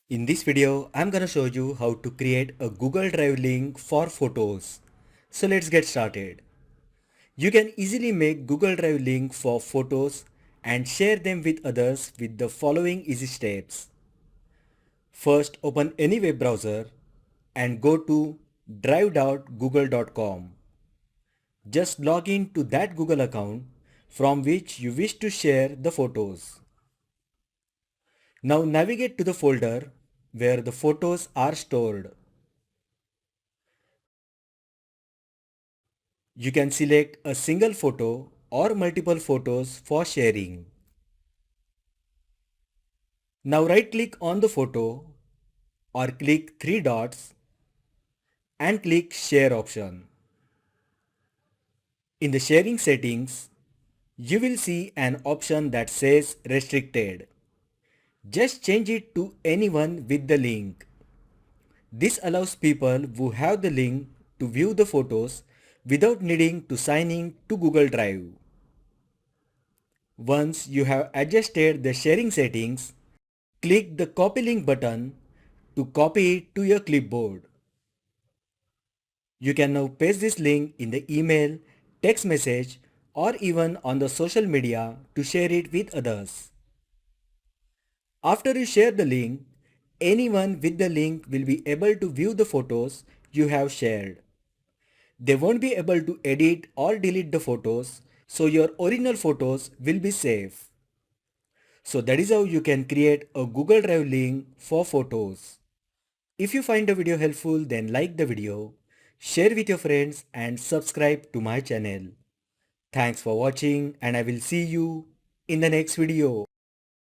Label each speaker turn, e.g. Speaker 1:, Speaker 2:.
Speaker 1: In this video, I'm gonna show you how to create a Google Drive link for photos. So let's get started. You can easily make Google Drive link for photos and share them with others with the following easy steps. First, open any web browser and go to drive.google.com. Just log in to that Google account from which you wish to share the photos. Now navigate to the folder where the photos are stored. You can select a single photo or multiple photos for sharing. Now right click on the photo or click three dots and click share option. In the sharing settings, you will see an option that says restricted. Just change it to anyone with the link. This allows people who have the link to view the photos without needing to sign in to Google Drive. Once you have adjusted the sharing settings, click the copy link button to copy it to your clipboard. You can now paste this link in the email, text message, or even on the social media to share it with others. After you share the link, anyone with the link will be able to view the photos you have shared. They won't be able to edit or delete the photos, so your original photos will be safe. So that is how you can create a Google Drive link for photos. If you find the video helpful, then like the video, share with your friends and subscribe to my channel. Thanks for watching and I will see you in the next video.